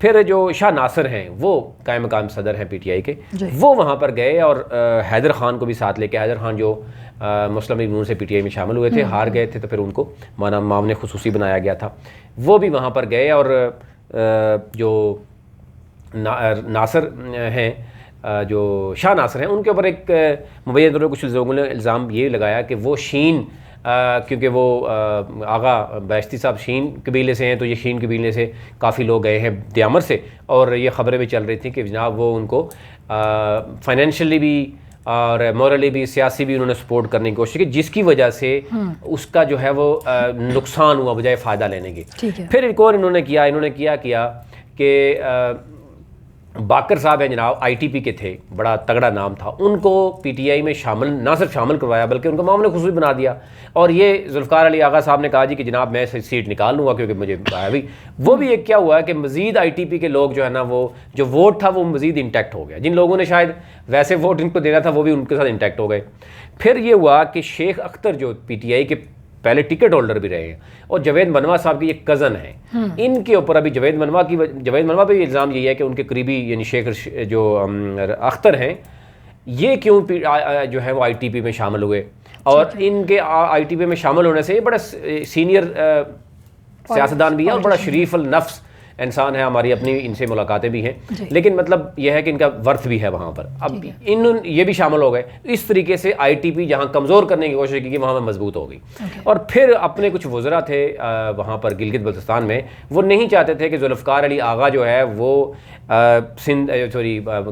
پھر جو شاہ ناصر ہیں وہ قائم مقام صدر ہیں پی ٹی آئی کے، وہ وہاں پر گئے اور حیدر خان کو بھی ساتھ لے کے، حیدر خان جو مسلم لیگ نون سے پی ٹی آئی میں شامل ہوئے تھے، ہار گئے تھے تو پھر ان کو معاون خصوصی بنایا گیا تھا، وہ بھی وہاں پر گئے اور جو ناصر ہیں، جو شاہ ناصر ہیں، ان کے اوپر ایک مبینہ طور پر کچھ لوگوں نے الزام یہ لگایا کہ وہ شین، کیونکہ وہ آغا بیشتی صاحب شین قبیلے سے ہیں، تو یہ شین قبیلے سے کافی لوگ گئے ہیں دیامر سے، اور یہ خبریں بھی چل رہی تھیں کہ جناب وہ ان کو فائنینشلی بھی اور مورلی بھی، سیاسی بھی انہوں نے سپورٹ کرنے کی کوشش کی، جس کی وجہ سے اس کا جو ہے وہ نقصان ہوا بجائے فائدہ لینے کی۔ پھر ایک اور انہوں نے کیا کہ باقر صاحب ہیں جناب، آئی ٹی پی کے تھے، بڑا تگڑا نام تھا، ان کو پی ٹی آئی میں شامل نہ صرف شامل کروایا بلکہ ان کو معاون خصوصی بنا دیا، اور یہ ذوالفقار علی آغا صاحب نے کہا جی کہ جناب میں سیٹ نکال لوں گا کیونکہ مجھے آیا بھی۔ وہ بھی ایک کیا ہوا کہ مزید آئی ٹی پی کے لوگ جو ہے نا، وہ جو ووٹ تھا وہ مزید انٹیکٹ ہو گیا، جن لوگوں نے شاید ویسے ووٹ ان کو دینا تھا وہ بھی ان کے ساتھ انٹیکٹ ہو گئے۔ پھر یہ ہوا کہ شیخ اختر جو پی ٹی آئی کے پہلے ٹکٹ ہولڈر بھی رہے ہیں، اور جاوید منوا صاحب کی ایک کزن ہیں، ان کے اوپر ابھی جاوید منوا پہ بھی الزام یہی ہے کہ ان کے قریبی یعنی شیخ جو اختر ہیں، یہ کیوں جو ہے وہ آئی ٹی پی میں شامل ہوئے، اور ان کے آئی ٹی پی میں شامل ہونے سے یہ بڑا سینئر سیاستدان بھی ہے اور بڑا شریف النفس انسان ہے، ہماری اپنی ان سے ملاقاتیں بھی ہیں، لیکن مطلب یہ ہے کہ ان کا ورث بھی ہے وہاں پر، اب یہ بھی شامل ہو گئے۔ اس طریقے سے آئی ٹی پی جہاں کمزور کرنے کی کوشش کی وہاں میں مضبوط ہو گئی، اور پھر اپنے کچھ وزراء تھے وہاں پر گلگت بلتستان میں، وہ نہیں چاہتے تھے کہ ذوالفقار علی آغا جو ہے وہ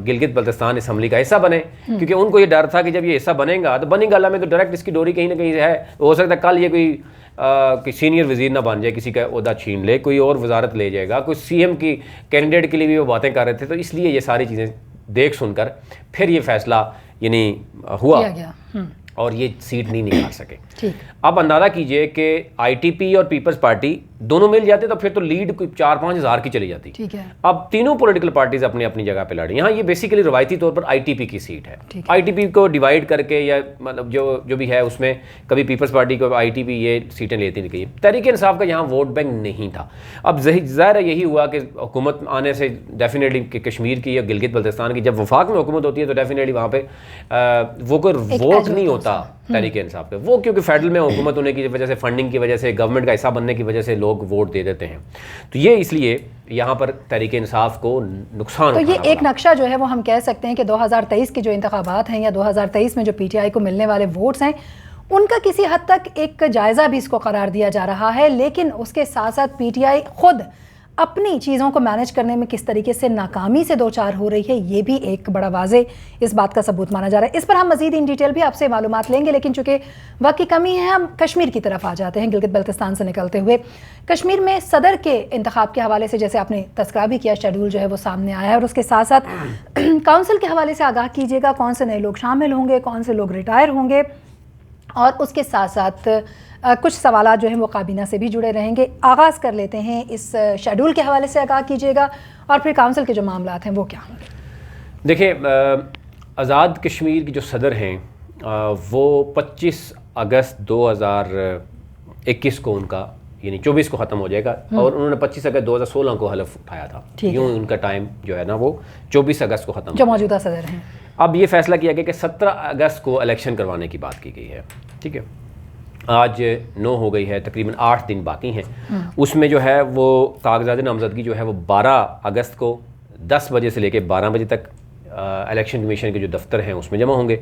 گلگت بلتستان اسمبلی کا حصہ بنے، کیونکہ ان کو یہ ڈر تھا کہ جب یہ حصہ بنے گا تو بنی گالہ میں تو ڈائریکٹ اس کی ڈوری کہیں نہ کہیں ہے، ہو سکتا ہے کل یہ کوئی سینئر وزیر نہ بن جائے، کسی کا عہدہ چھین لے، کوئی اور وزارت لے جائے گا، کوئی سی ایم کی کینڈیڈیٹ کے لیے بھی وہ باتیں کر رہے تھے، تو اس لیے یہ ساری چیزیں دیکھ سن کر پھر یہ فیصلہ یعنی ہوا اور یہ سیٹ نہیں نکال سکے۔ اب اندازہ کیجئے کہ آئی ٹی پی اور پیپلز پارٹی دونوں مل جاتے تو پھر تو لیڈ کوئی 4-5 ہزار کی چلی جاتی۔ اب تینوں پولیٹیکل پارٹیز اپنی اپنی جگہ پہ لڑی، یہاں یہ بیسیکلی روایتی طور پر آئی ٹی پی کی سیٹ ہے، آئی ٹی پی کو ڈیوائڈ کر کے یا مطلب جو بھی ہے اس میں کبھی پیپلز پارٹی کو آئی ٹی پی یہ سیٹیں لیتی نہیں گئی، تحریک انصاف کا یہاں ووٹ بینک نہیں تھا۔ اب ظاہر یہی ہوا کہ حکومت آنے سے ڈیفینیٹلی کہ کشمیر کی یا گلگت بلتستان کی جب وفاق میں حکومت ہوتی ہے تو ڈیفینیٹلی وہاں پہ وہ کوئی ووٹ نہیں ہوتا تحریک انصاف پہ، وہ کیونکہ فیڈرل میں حکومت ہونے کی وجہ سے، فنڈنگ کی وجہ سے، گورنمنٹ کا حصہ بننے کی وجہ سے لوگ ووٹ دے دیتے ہیں، تو یہ اس لیے یہاں پر تحریک انصاف کو نقصان تو یہ ایک نقشہ جو ہے وہ ہم کہہ سکتے ہیں کہ 2023 کے جو انتخابات ہیں یا 2023 میں جو پی ٹی آئی کو ملنے والے ووٹس ہیں ان کا کسی حد تک ایک جائزہ بھی اس کو قرار دیا جا رہا ہے، لیکن اس کے ساتھ ساتھ پی ٹی آئی خود اپنی چیزوں کو مینج کرنے میں کس طریقے سے ناکامی سے دوچار ہو رہی ہے، یہ بھی ایک بڑا واضح اس بات کا ثبوت مانا جا رہا ہے۔ اس پر ہم مزید ان ڈیٹیل بھی آپ سے معلومات لیں گے، لیکن چونکہ وقت کی کمی ہے ہم کشمیر کی طرف آ جاتے ہیں، گلگت بلتستان سے نکلتے ہوئے۔ کشمیر میں صدر کے انتخاب کے حوالے سے جیسے آپ نے تذکرہ بھی کیا، شیڈول جو ہے وہ سامنے آیا ہے، اور اس کے ساتھ ساتھ کونسل کے حوالے سے آگاہ کیجیے گا، کون سے نئے لوگ شامل ہوں گے، کون سے لوگ ریٹائر ہوں گے، اور اس کے ساتھ ساتھ کچھ سوالات جو ہیں وہ کابینہ سے بھی جڑے رہیں گے۔ آغاز کر لیتے ہیں اس شیڈول کے حوالے سے آگاہ کیجیے گا، اور پھر کونسل کے جو معاملات ہیں وہ کیا ہوں گے؟ دیکھیں، آزاد کشمیر کی جو صدر ہیں وہ 25 اگست 2021 کو ان کا یعنی 24 کو ختم ہو جائے گا، اور انہوں نے 25 اگست 2016 کو حلف اٹھایا تھا، یوں ان کا ٹائم جو ہے نا وہ 24 اگست کو ختم جو موجودہ صدر ہیں۔ اب یہ فیصلہ کیا گیا کہ 17 اگست کو الیکشن کروانے کی بات کی گئی ہے، ٹھیک ہے، آج 9 ہو گئی ہے، تقریباً 8 دن باقی ہیں، اس میں جو ہے وہ کاغذات نامزدگی جو ہے وہ 12 اگست کو 10 بجے سے لے کے 12 بجے تک الیکشن کمیشن کے جو دفتر ہیں اس میں جمع ہوں گے۔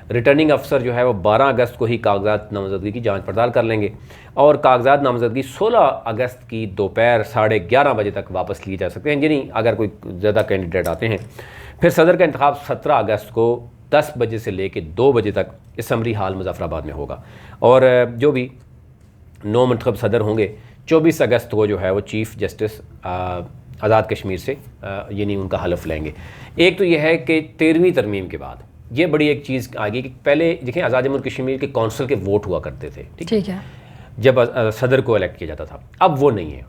ریٹرننگ افسر جو ہے وہ 12 اگست کو ہی کاغذات نامزدگی کی جانچ پڑتال کر لیں گے، اور کاغذات نامزدگی 16 اگست کی دوپہر 11:30 بجے تک واپس لیے جا سکتے ہیں، یعنی اگر کوئی زیادہ کینڈیڈیٹ آتے ہیں۔ پھر صدر کا انتخاب 17 اگست کو 10 بجے سے لے کے 2 بجے تک اسمبلی ہال مظفر آباد میں ہوگا، اور جو بھی 9 منتخب صدر ہوں گے 24 اگست کو جو ہے وہ چیف جسٹس آزاد کشمیر سے یعنی ان کا حلف لیں گے۔ ایک تو یہ ہے کہ 13ویں ترمیم کے بعد یہ بڑی ایک چیز آ گئی کہ پہلے دیکھیں آزاد جموں کشمیر کے کونسل کے ووٹ ہوا کرتے تھے، ٹھیک ہے، جب صدر کو الیکٹ کیا جاتا تھا، اب وہ نہیں ہے،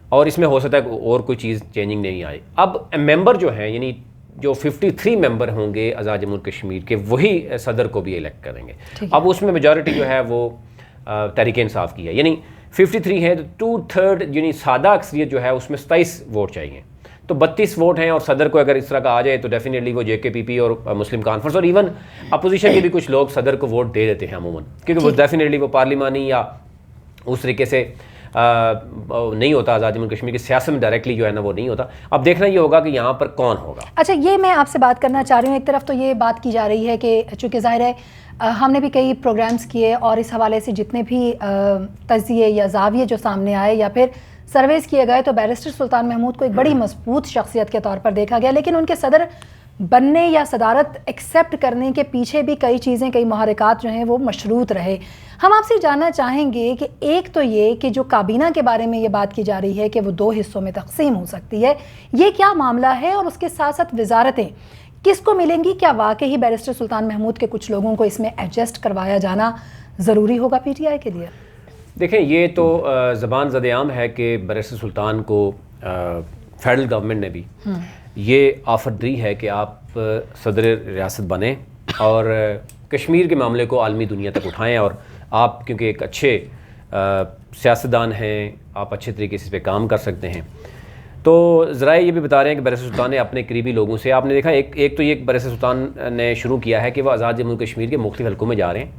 اور اس میں ہو سکتا ہے کہ اور کوئی چیز چینجنگ نہیں آئی۔ اب ممبر جو ہیں یعنی جو 53 ممبر ہوں گے آزاد جموں کشمیر کے، وہی صدر کو بھی الیکٹ کریں گے۔ اب اس میں میجورٹی جو ہے وہ تحریک انصاف کی ہے، یعنی 53 ہے تو 2/3 یعنی سادہ اکثریت جو ہے اس میں 27 ووٹ چاہیے، تو 32 ووٹ ہیں اور صدر کو اگر اس طرح کا آ جائے تو ڈیفینیٹلی وہ JKPP اور مسلم کانفرنس اور ایون اپوزیشن کے بھی کچھ لوگ صدر کو ووٹ دے دیتے ہیں عموماً، کیونکہ وہ ڈیفینیٹلی وہ پارلیمانی یا اس طریقے سے نہیں ہوتا، آزاد جموں کشمیر کی سیاست میں ڈائریکٹلی جو ہے نا وہ نہیں ہوتا. اب دیکھنا یہ ہوگا کہ یہاں پر کون ہوگا. اچھا، یہ میں آپ سے بات کرنا چاہ رہی ہوں. ایک طرف تو یہ بات کی جا رہی ہے کہ چونکہ ظاہر ہے ہم نے بھی کئی پروگرامز کیے اور اس حوالے سے جتنے بھی تجزیے یا زاویے جو سامنے آئے یا پھر سرویز کیے گئے تو بیرسٹر سلطان محمود کو ایک بڑی مضبوط شخصیت کے طور پر دیکھا گیا، لیکن ان کے صدر بننے یا صدارت ایکسیپٹ کرنے کے پیچھے بھی کئی چیزیں، کئی محرکات جو ہیں وہ مشروط رہے. ہم آپ سے جاننا چاہیں گے کہ ایک تو یہ کہ جو کابینہ کے بارے میں یہ بات کی جا رہی ہے کہ وہ 2 حصوں میں تقسیم ہو سکتی ہے، یہ کیا معاملہ ہے؟ اور اس کے ساتھ ساتھ وزارتیں کس کو ملیں گی؟ کیا واقعی بیرسٹر سلطان محمود کے کچھ لوگوں کو اس میں ایڈجسٹ کروایا جانا ضروری ہوگا PTI کے لیے؟ دیکھیں، یہ تو زبان زد عام ہے کہ بیرسٹر سلطان کو فیڈرل گورنمنٹ نے بھی یہ آفر دی ہے کہ آپ صدر ریاست بنیں اور کشمیر کے معاملے کو عالمی دنیا تک اٹھائیں، اور آپ کیونکہ ایک اچھے سیاستدان ہیں، آپ اچھے طریقے سے اس پہ کام کر سکتے ہیں. تو ذرائع یہ بھی بتا رہے ہیں کہ بیرسٹر سلطان نے اپنے قریبی لوگوں سے، آپ نے دیکھا ایک تو یہ بیرسٹر سلطان نے شروع کیا ہے کہ وہ آزاد جموں کشمیر کے مختلف حلقوں میں جا رہے ہیں،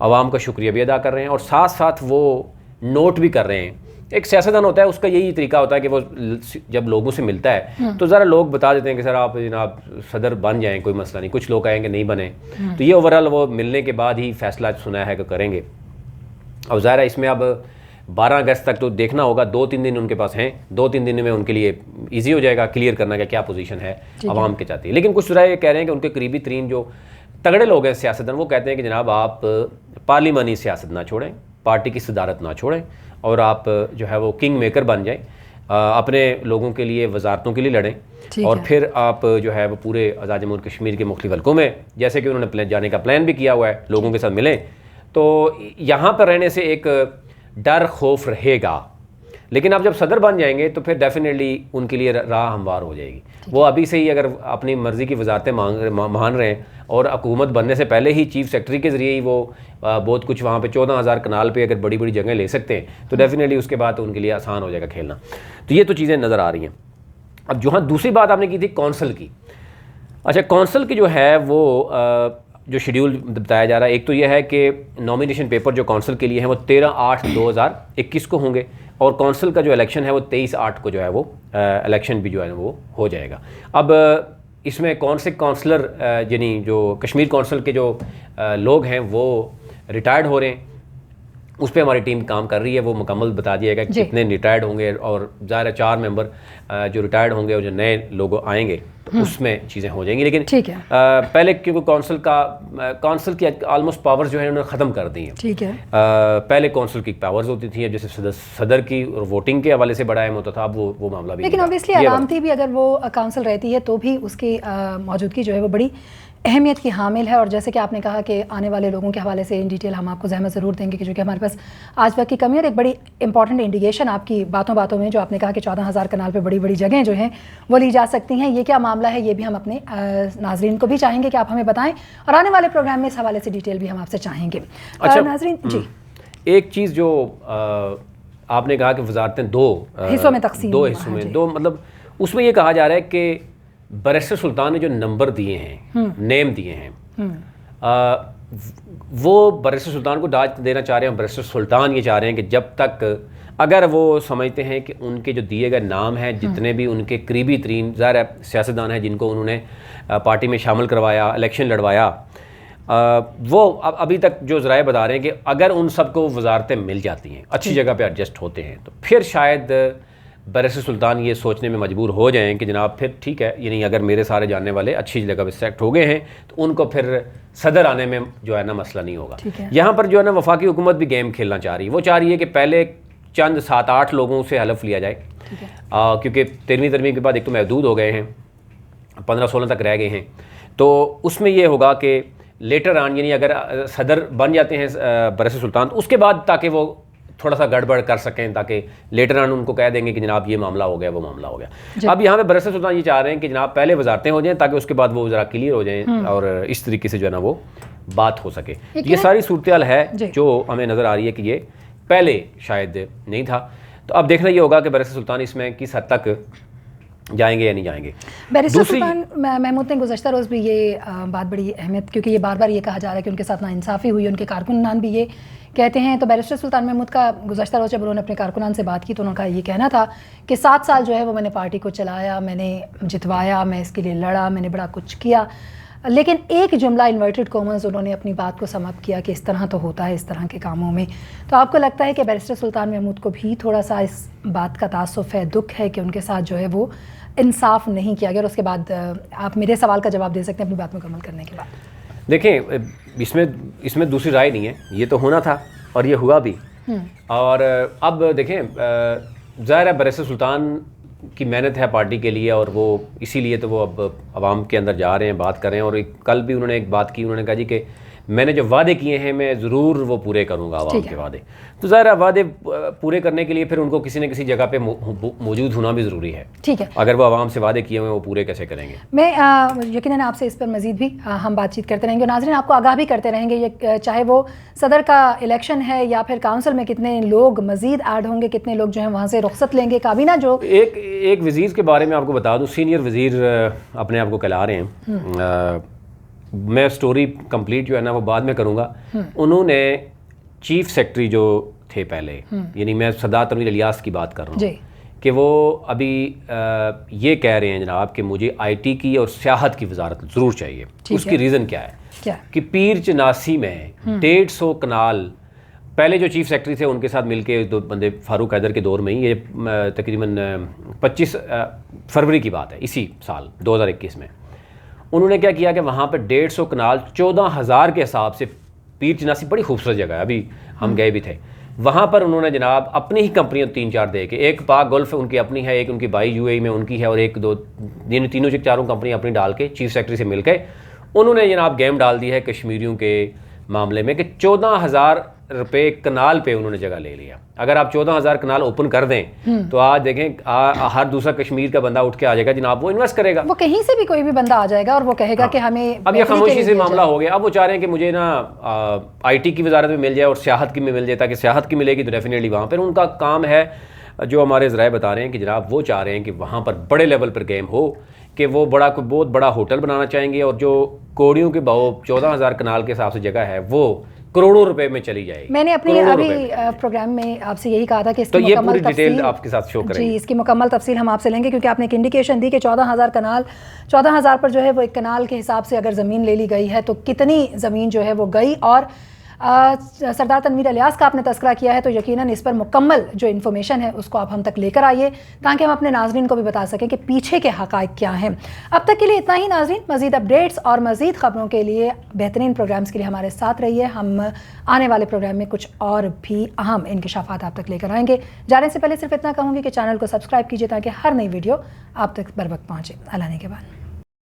عوام کا شکریہ بھی ادا کر رہے ہیں اور ساتھ ساتھ وہ نوٹ بھی کر رہے ہیں. ایک سیاستدان ہوتا ہے، اس کا یہی طریقہ ہوتا ہے کہ وہ جب لوگوں سے ملتا ہے تو ذرا لوگ بتا دیتے ہیں کہ سر آپ جناب صدر بن جائیں، کوئی مسئلہ نہیں. کچھ لوگ کہیں کہ نہیں بنے، تو یہ اوورال وہ ملنے کے بعد ہی فیصلہ سنا ہے کہ کریں گے. اب ظاہر ہے اس میں اب 12 اگست تک تو دیکھنا ہوگا، 2-3 دن ان کے پاس ہیں، 2-3 دن میں ان کے لیے ایزی ہو جائے گا کلیئر کرنا کہ کیا پوزیشن ہے عوام کے چاہتی ہے. لیکن کچھ ذرائع یہ کہہ رہے ہیں کہ ان کے قریبی ترین جو تگڑے لوگ ہیں سیاستدان، وہ کہتے ہیں کہ جناب آپ پارلیمانی سیاست نہ چھوڑیں، پارٹی کی صدارت نہ چھوڑیں اور آپ جو ہے وہ کنگ میکر بن جائیں، اپنے لوگوں کے لیے وزارتوں کے لیے لڑیں اور پھر آپ جو ہے وہ پورے آزاد جموں کشمیر کے مختلف حلقوں میں، جیسے کہ انہوں نے جانے کا پلان بھی کیا ہوا ہے، لوگوں کے ساتھ ملیں. تو یہاں پر رہنے سے ایک ڈر خوف رہے گا، لیکن آپ جب صدر بن جائیں گے تو پھر ڈیفینیٹلی ان کے لیے راہ ہموار ہو جائے گی. وہ ابھی سے ہی اگر اپنی مرضی کی وزارتیں مان رہے ہیں اور حکومت بننے سے پہلے ہی چیف سیکرٹری کے ذریعے ہی وہ بہت کچھ وہاں پہ 14,000 کنال پہ اگر بڑی بڑی جگہیں لے سکتے ہیں تو ڈیفینیٹلی اس کے بعد ان کے لیے آسان ہو جائے گا کھیلنا. تو یہ تو چیزیں نظر آ رہی ہیں. اب جو دوسری بات آپ نے کی تھی کونسل کی. اچھا، کونسل کی جو ہے وہ جو شیڈیول بتایا جا رہا ہے، ایک تو یہ ہے کہ نامینیشن پیپر جو کونسل کے لیے ہیں وہ 13/8/2021 کو ہوں گے اور کونسل کا جو الیکشن ہے وہ 23/8 کو جو ہے وہ الیکشن بھی جو ہے وہ ہو جائے گا. اب اس میں کون سے کونسلر یعنی جو کشمیر کونسل کے جو لوگ ہیں وہ ریٹائرڈ ہو رہے ہیں، اس پہ ہماری ٹیم کام کر رہی ہے. وہ مکمل بتا دیا گا کہ کتنے ریٹائرڈ ہوں گے اور ظاہر ہے 4 ممبر جو ریٹائرڈ ہوں گے اور جو نئے لوگ آئیں گے تو اس میں چیزیں ہو جائیں گی. لیکن پہلے کیونکہ کونسل کی آلموسٹ پاورز جو ہے انہوں نے ختم کر دی ہیں. ٹھیک ہے، پہلے کونسل کی پاورز ہوتی تھیں، جیسے صدر کی اور ووٹنگ کے حوالے سے بڑا اہم ہوتا تھا، اب وہ معاملہ بھی. لیکن اوبیسلی علامتی بھی اگر وہ کونسل رہتی ہے تو بھی اس کی موجودگی جو ہے وہ بڑی اہمیت کی حامل ہے. اور جیسے کہ آپ نے کہا کہ آنے والے لوگوں کے حوالے سے ان ڈیٹیل ہم آپ کو زحمت ضرور دیں گے کہ جو کہ ہمارے پاس آج وقت کی کمی. اور ایک بڑی امپورٹنٹ انڈیکیشن آپ کی باتوں میں جو آپ نے کہا کہ 14,000 کنال پہ بڑی بڑی جگہیں جو ہیں وہ لی جا سکتی ہیں، یہ کیا معاملہ ہے یہ بھی ہم اپنے ناظرین کو بھی چاہیں گے کہ آپ ہمیں بتائیں اور آنے والے پروگرام میں اس حوالے سے ڈیٹیل بھی ہم آپ سے چاہیں گے. اچھا ناظرین جی، ایک چیز جو آپ نے کہا کہ وزارتیں 2 حصوں میں تقسیم، 2 حصوں میں، 2 مطلب اس میں یہ کہا جا رہا ہے کہ بیرسٹر سلطان نے جو نمبر دیے ہیں، نیم دیے ہیں، وہ بیرسٹر سلطان کو داج دینا چاہ رہے ہیں. بیرسٹر سلطان یہ چاہ رہے ہیں کہ جب تک اگر وہ سمجھتے ہیں کہ ان کے جو دیے گئے نام ہیں، جتنے بھی ان کے قریبی ترین ظاہر سیاستدان ہیں جن کو انہوں نے پارٹی میں شامل کروایا، الیکشن لڑوایا، وہ ابھی تک جو ذرائع بتا رہے ہیں کہ اگر ان سب کو وزارتیں مل جاتی ہیں، اچھی جگہ پہ ایڈجسٹ ہوتے ہیں، تو پھر شاید بیرسٹر سلطان یہ سوچنے میں مجبور ہو جائیں کہ جناب پھر ٹھیک ہے، یعنی اگر میرے سارے جاننے والے اچھی جگہ پہ سلیکٹ ہو گئے ہیں تو ان کو پھر صدر آنے میں جو ہے نا مسئلہ نہیں ہوگا. یہاں پر جو ہے نا وفاقی حکومت بھی گیم کھیلنا چاہ رہی ہے. وہ چاہ رہی ہے کہ پہلے چند 7-8 لوگوں سے حلف لیا جائے، کیونکہ 13ویں ترمیم کے بعد ایک تو محدود ہو گئے ہیں، 15-16 تک رہ گئے ہیں. تو اس میں یہ ہوگا کہ لیٹر آن یعنی اگر صدر بن جاتے ہیں بیرسٹر سلطان تو اس کے بعد تاکہ وہ تھوڑا سا گڑبڑ کر سکیں، تاکہ لیٹر آن ان کو کہہ دیں گے کہ جناب یہ معاملہ ہو گیا، وہ معاملہ ہو گیا. اب یہاں پہ بیرسٹر سلطان یہ چاہ رہے ہیں کہ جناب پہلے وزارتیں ہو جائیں تاکہ اس کے بعد وہ ذرا کلیئر ہو جائیں اور اس طریقے سے جو ہے نا وہ بات ہو سکے. یہ ساری صورتحال ہے جو ہمیں نظر آ رہی ہے کہ یہ پہلے شاید نہیں تھا. تو اب دیکھنا یہ ہوگا کہ بیرسٹر سلطان اس میں کس حد تک جائیں گے یا نہیں جائیں گے. بیرسٹر سلطان محمود نے گزشتہ روز بھی یہ بات بڑی اہمیت، کیونکہ یہ بار بار یہ کہا جا رہا ہے کہ ان کے ساتھ ناانصافی ہوئی، ان کے کارکنان بھی یہ کہتے ہیں. تو بیرسٹر سلطان محمود کا گزشتہ روز جب انہوں نے اپنے کارکنان سے بات کی تو انہوں کا یہ کہنا تھا کہ 7 سال جو ہے وہ میں نے پارٹی کو چلایا، میں نے جتوایا، میں اس کے لیے لڑا، میں نے بڑا کچھ کیا، لیکن ایک جملہ انورٹڈ کومنز انہوں نے اپنی بات کو سم اپ کیا کہ اس طرح تو ہوتا ہے اس طرح کے کاموں میں. تو آپ کو لگتا ہے کہ بیرسٹر سلطان محمود کو بھی تھوڑا سا اس بات کا تاسف ہے، دکھ ہے کہ ان کے ساتھ جو ہے وہ انصاف نہیں کیا گیا؟ اور اس کے بعد آپ میرے سوال کا جواب دے سکتے ہیں اپنی بات مکمل کرنے کے بعد. دیکھیں اس میں دوسری رائے نہیں ہے، یہ تو ہونا تھا اور یہ ہوا بھی. اور اب دیکھیں ظاہر ہے بیرسٹر سلطان کی محنت ہے پارٹی کے لیے، اور وہ اسی لیے تو وہ اب عوام کے اندر جا رہے ہیں، بات کر رہے ہیں. اور کل بھی انہوں نے ایک بات کی، انہوں نے کہا جی کہ میں نے جو وعدے کیے ہیں میں ضرور وہ پورے کروں گا عوام کے وعدے. تو ظاہر ہے وعدے پورے کرنے کے لیے پھر ان کو کسی نہ کسی جگہ پہ موجود ہونا بھی ضروری ہے. ٹھیک ہے، اگر وہ عوام سے وعدے کیے ہوئے وہ پورے کیسے کریں گے؟ میں یقیناً آپ سے اس پر مزید بھی ہم بات چیت کرتے رہیں گے. ناظرین آپ کو آگاہ بھی کرتے رہیں گے، یہ چاہے وہ صدر کا الیکشن ہے یا پھر کونسل میں کتنے لوگ مزید ایڈ ہوں گے، کتنے لوگ جو ہیں وہاں سے رخصت لیں گے. کابینہ جو ایک وزیر کے بارے میں آپ کو بتا دوں، سینئر وزیر اپنے آپ کو کہلا رہے ہیں، میں سٹوری کمپلیٹ جو ہے نا وہ بعد میں کروں گا. انہوں نے چیف سیکرٹری جو تھے پہلے، یعنی میں سردار تنویر الیاس کی بات کر رہا ہوں، کہ وہ ابھی یہ کہہ رہے ہیں جناب کہ مجھے آئی ٹی کی اور سیاحت کی وزارت ضرور چاہیے. اس کی ریزن کیا ہے کہ پیر چناسی میں 150 کنال، پہلے جو چیف سیکرٹری تھے ان کے ساتھ مل کے 2 بندے فاروق حیدر کے دور میں ہی، یہ تقریباً 25 فروری کی بات ہے اسی سال 2021 میں، انہوں نے کیا کیا کہ وہاں پہ 150 کنال 14,000 کے حساب سے، پیر چناسی بڑی خوبصورت جگہ ہے، ابھی ہم گئے بھی تھے وہاں پر. انہوں نے جناب اپنی ہی کمپنیاں 3-4 دے کے، ایک پاک گولف ان کی اپنی ہے، ایک ان کی بائی یو اے میں ان کی ہے، اور ایک 2 تینوں 4 کمپنیاں اپنی ڈال کے چیف سیکرٹری سے مل کے انہوں نے جناب گیم ڈال دی ہے کشمیریوں کے معاملے میں کہ 14,000 روپے کنال پہ انہوں نے جگہ لے لیا. اگر آپ 14,000 کنال اوپن کر دیں تو آج دیکھیں ہر دوسرا کشمیر کا بندہ اٹھ کے آ جائے گا جناب، وہ انویسٹ کرے گا. وہ کہیں سے بھی کوئی بھی بندہ آ جائے گا اور وہ کہے گا کہ ہمیں. اب یہ خاموشی سے معاملہ ہو گیا. اب وہ چاہ رہے ہیں کہ مجھے نا آئی ٹی کی وزارت میں مل جائے اور سیاحت کی میں مل جائے، تاکہ سیاحت کی ملے گی تو ڈیفینیٹلی وہاں پر ان کا کام ہے. جو ہمارے ذرائع بتا رہے ہیں کہ جناب وہ چاہ رہے ہیں کہ وہاں پر بڑے لیول پر گیم ہو، کہ وہ کوئی بہت بڑا ہوٹل بنانا چاہیں گے، اور جو کوڑیوں کے بہو 14,000 کنال کے حساب سے جگہ ہے وہ کروڑوں روپے میں چلی جائے گی. میں نے اپنے ابھی پروگرام میں آپ سے یہی کہا تھا کہ اس کی مکمل ڈیٹیل آپ کے ساتھ شو کریں گے. جی، اس کی مکمل تفصیل ہم آپ سے لیں گے، کیونکہ آپ نے ایک انڈیکیشن دی کہ 14,000 کنال، 14,000 پر جو ہے وہ ایک کنال کے حساب سے اگر زمین لے لی گئی ہے تو کتنی زمین جو ہے وہ گئی. اور سردار تنویر الیاس کا آپ نے تذکرہ کیا ہے تو یقیناً اس پر مکمل جو انفارمیشن ہے اس کو آپ ہم تک لے کر آئیے، تاکہ ہم اپنے ناظرین کو بھی بتا سکیں کہ پیچھے کے حقائق کیا ہیں. اب تک کے لیے اتنا ہی ناظرین. مزید اپڈیٹس اور مزید خبروں کے لیے، بہترین پروگرامز کے لیے ہمارے ساتھ رہیے. ہم آنے والے پروگرام میں کچھ اور بھی اہم انکشافات آپ تک لے کر آئیں گے. جانے سے پہلے صرف اتنا کہوں گی کہ چینل کو سبسکرائب کیجیے تاکہ ہر نئی ویڈیو آپ تک بر وقت پہنچے. اللہ نے کے بعد.